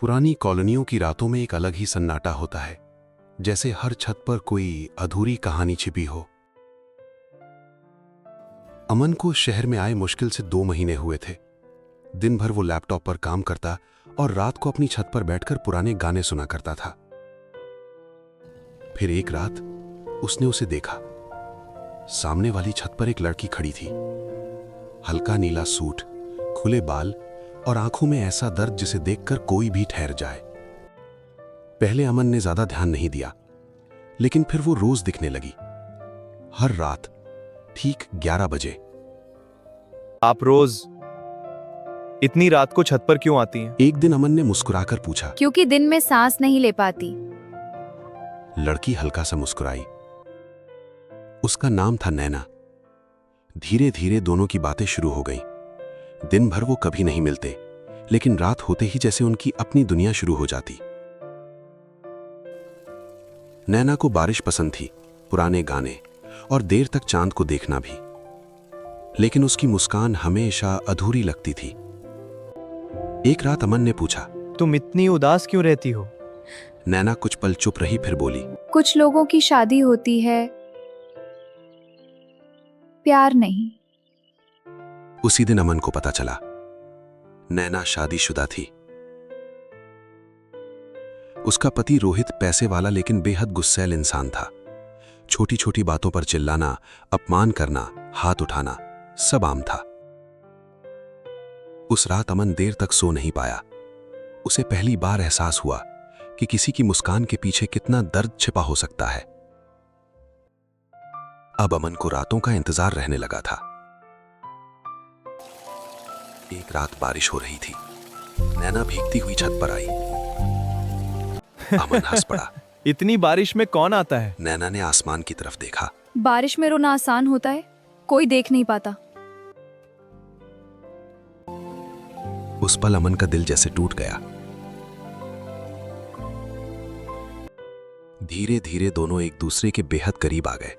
पुरानी कॉलोनियों की रातों में एक अलग ही सन्नाटा होता है, जैसे हर छत पर कोई अधूरी कहानी छिपी हो। अमन को शहर में आए मुश्किल से 2 महीने हुए थे। दिन भर वो लैपटॉप पर काम करता और रात को अपनी छत पर बैठकर पुराने गाने सुना करता था। फिर एक रात उसने उसे देखा। सामने वाली छत पर एक लड़की खड़ी थी। हल्का नीला सूट, खुले बाल और आंखों में ऐसा दर्द जिसे देखकर कोई भी ठहर जाए। पहले अमन ने ज्यादा ध्यान नहीं दिया, लेकिन फिर वो रोज दिखने लगी। हर रात ठीक 11 बजे। आप रोज इतनी रात को छत पर क्यों आती हैं? एक दिन अमन ने मुस्कुराकर पूछा। क्योंकि दिन में सांस नहीं ले पाती। लड़की हल्का सा मुस्कुराई। उसका नाम था नैना। धीरे धीरे दोनों की बातें शुरू हो गईं। दिन भर वो कभी नहीं मिलते, लेकिन रात होते ही जैसे उनकी अपनी दुनिया शुरू हो जाती। नैना को बारिश पसंद थी, पुराने गाने और देर तक चांद को देखना भी। लेकिन उसकी मुस्कान हमेशा अधूरी लगती थी। एक रात अमन ने पूछा, तुम इतनी उदास क्यों रहती हो? नैना कुछ पल चुप रही, फिर बोली, कुछ लोगों की शादी होती है, प्यार नहीं। उसी दिन अमन को पता चला नैना शादीशुदा थी। उसका पति रोहित पैसे वाला लेकिन बेहद गुस्सैल इंसान था। छोटी छोटी बातों पर चिल्लाना, अपमान करना, हाथ उठाना सब आम था। उस रात अमन देर तक सो नहीं पाया। उसे पहली बार एहसास हुआ कि किसी की मुस्कान के पीछे कितना दर्द छिपा हो सकता है। अब अमन को रातों का इंतजार रहने लगा था। एक रात बारिश हो रही थी। नैना भीगती हुई छत पर आई। अमन हंस पड़ा। इतनी बारिश में कौन आता है? नैना ने आसमान की तरफ देखा। बारिश में रोना आसान होता है, कोई देख नहीं पाता। उस पल अमन का दिल जैसे टूट गया। धीरे धीरे दोनों एक दूसरे के बेहद करीब आ गए।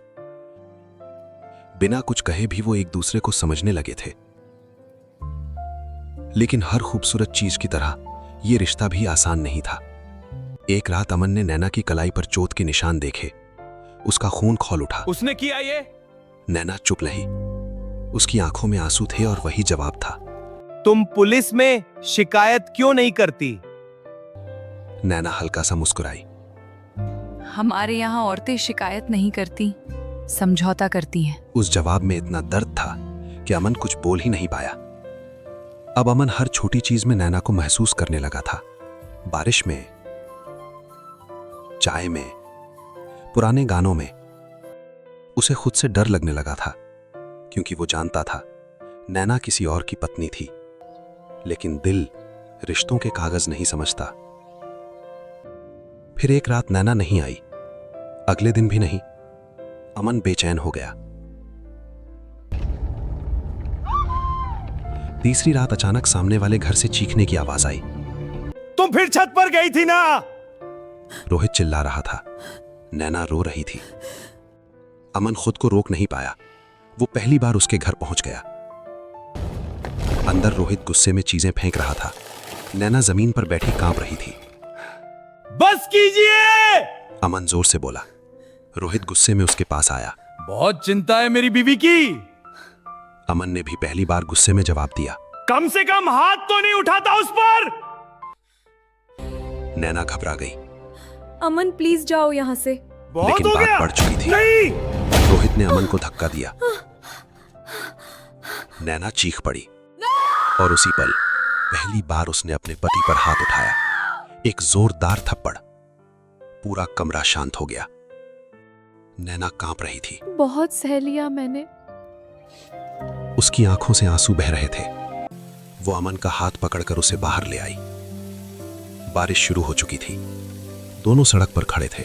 बिना कुछ कहे भी वो एक दूसरे को समझने लगे थे। लेकिन हर खूबसूरत चीज की तरह यह रिश्ता भी आसान नहीं था। एक रात अमन ने नैना की कलाई पर चोट के निशान देखे। उसका खून खौल उठा। उसने किया ये? नैना चुप रही। उसकी आंखों में आंसू थे और वही जवाब था। तुम पुलिस में शिकायत क्यों नहीं करती? नैना हल्का सा मुस्कुराई। हमारे यहाँ औरतें शिकायत नहीं करती, समझौता करती हैं। उस जवाब में इतना दर्द था कि अमन कुछ बोल ही नहीं पाया। अब अमन हर छोटी चीज में नैना को महसूस करने लगा था। बारिश में, चाय में, पुराने गानों में। उसे खुद से डर लगने लगा था, क्योंकि वो जानता था नैना किसी और की पत्नी थी। लेकिन दिल रिश्तों के कागज नहीं समझता। फिर एक रात नैना नहीं आई। अगले दिन भी नहीं। अमन बेचैन हो गया। तीसरी रात अचानक सामने वाले घर से चीखने की आवाज आई। तुम फिर छत पर गई थी ना? रोहित चिल्ला रहा था। नैना रो रही थी। अमन खुद को रोक नहीं पाया। वो पहली बार उसके घर पहुंच गया। अंदर रोहित गुस्से में चीजें फेंक रहा था। नैना जमीन पर बैठी कांप रही थी। बस कीजिए! अमन जोर से बोला। रोहित गुस्से में उसके पास आया। बहुत चिंता है मेरी बीवी की। अमन ने भी पहली बार गुस्से में जवाब दिया। कम से कम हाथ तो नहीं उठाता उस पर। नैना घबरा गई। अमन प्लीज जाओ यहाँ से। बहुत लेकिन हो बात गया। बढ़ चुकी थी। नहीं। रोहित ने अमन को धक्का दिया। नैना चीख पड़ी और उसी पल पहली बार उसने अपने पति पर हाथ उठाया। एक जोरदार थप्पड़। पूरा कमरा शांत हो गया। नैना कांप रही थी। बहुत सह लिया मैंने। उसकी आंखों से आंसू बह रहे थे। वो अमन का हाथ पकड़कर उसे बाहर ले आई। बारिश शुरू हो चुकी थी। दोनों सड़क पर खड़े थे,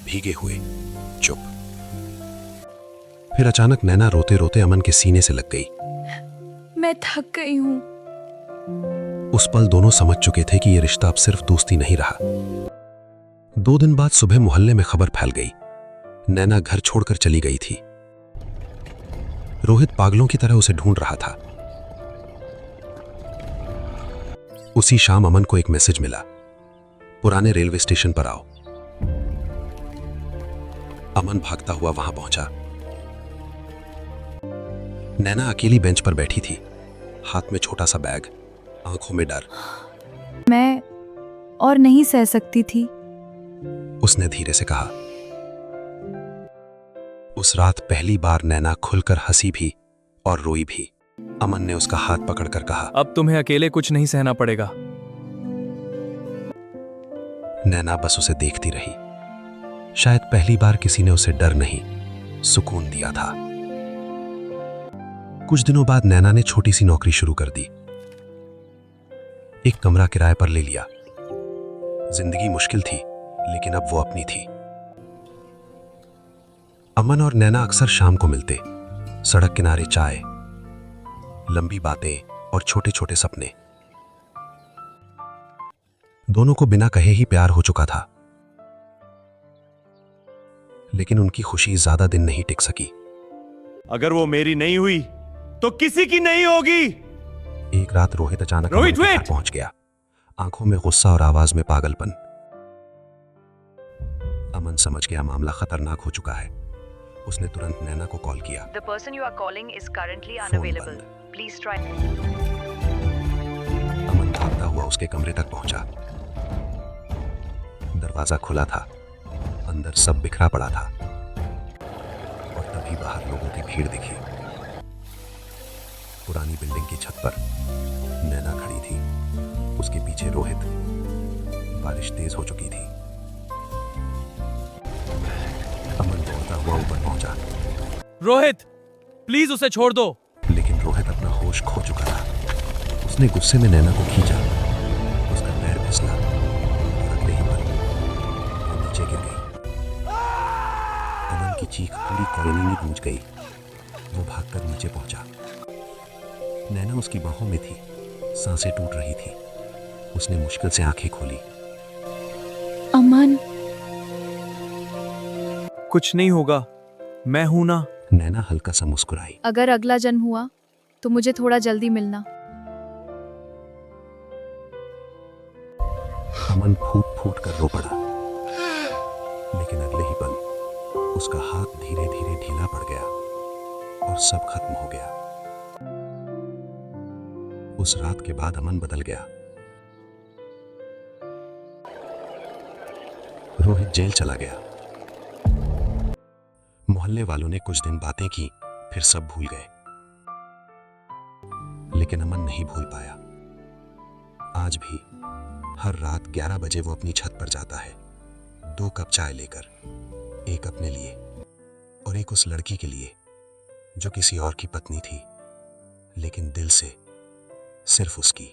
भीगे हुए, चुप। फिर अचानक नैना रोते रोते अमन के सीने से लग गई। मैं थक गई हूँ। उस पल दोनों समझ चुके थे कि यह रिश्ता अब सिर्फ दोस्ती नहीं रहा। 2 दिन बाद सुबह मोहल्ले में खबर फैल गई। नैना घर छोड़कर चली गई थी। रोहित पागलों की तरह उसे ढूंढ रहा था। उसी शाम अमन को एक मैसेज मिला। पुराने रेलवे स्टेशन पर आओ। अमन भागता हुआ वहां पहुंचा। नैना अकेली बेंच पर बैठी थी, हाथ में छोटा सा बैग, आंखों में डर। मैं और नहीं सह सकती थी। उसने धीरे से कहा। उस रात पहली बार नैना खुलकर हंसी भी और रोई भी। अमन ने उसका हाथ पकड़कर कहा, अब तुम्हें अकेले कुछ नहीं सहना पड़ेगा। नैना बस उसे देखती रही। शायद पहली बार किसी ने उसे डर नहीं, सुकून दिया था। कुछ दिनों बाद नैना ने छोटी सी नौकरी शुरू कर दी। एक कमरा किराए पर ले लिया। जिंदगी मुश्किल थी, लेकिन अब वो अपनी थी। अमन और नैना अक्सर शाम को मिलते। सड़क किनारे चाय, लंबी बातें और छोटे छोटे सपने। दोनों को बिना कहे ही प्यार हो चुका था। लेकिन उनकी खुशी ज्यादा दिन नहीं टिक सकी। अगर वो मेरी नहीं हुई तो किसी की नहीं होगी। एक रात रोहित अचानक रोहित, अमन के घर wait! पहुंच गया, आंखों में गुस्सा और आवाज में पागलपन। अमन समझ गया मामला खतरनाक हो चुका है। उसने तुरंत नैना को कॉल किया। The person you are calling is currently phone unavailable. बंद। Please try. अमन भागता हुआ उसके कमरे तक पहुंचा। दरवाजा खुला था, अंदर सब बिखरा पड़ा था। और तभी बाहर लोगों की भीड़ दिखी। पुरानी बिल्डिंग की छत पर नैना खड़ी थी, उसके पीछे रोहित। बारिश तेज हो चुकी थी। अमन दौड़ता हुआ ऊपर पहुंचा, रोहित, प्लीज उसे छोड़ दो। लेकिन रोहित अपना होश खो चुका था। उसने गुस्से में नैना को खींचा, उसका पैर फिसला और अगले ही पल वो नीचे गिर गई। अमन की चीख पूरी कॉलोनी में गूंज गई। वो भागकर नीचे पहुंचा। नैना उसकी बाहों में थी, सांसें टूट रही थी। उसने मुश्किल से आंखें खोली। अमन, कुछ नहीं होगा, मैं हूं ना। नैना हल्का सा मुस्कुराई। अगर अगला जन्म हुआ तो मुझे थोड़ा जल्दी मिलना। अमन फूट फूट कर रो पड़ा। लेकिन अगले ही पल उसका हाथ धीरे धीरे ढीला पड़ गया और सब खत्म हो गया। उस रात के बाद अमन बदल गया। रोहित जेल चला गया। मोहल्ले वालों ने कुछ दिन बातें की, फिर सब भूल गए। लेकिन अमन नहीं भूल पाया। आज भी हर रात 11 बजे वो अपनी छत पर जाता है, 2 कप चाय लेकर, एक अपने लिए और एक उस लड़की के लिए जो किसी और की पत्नी थी, लेकिन दिल से सिर्फ उसकी।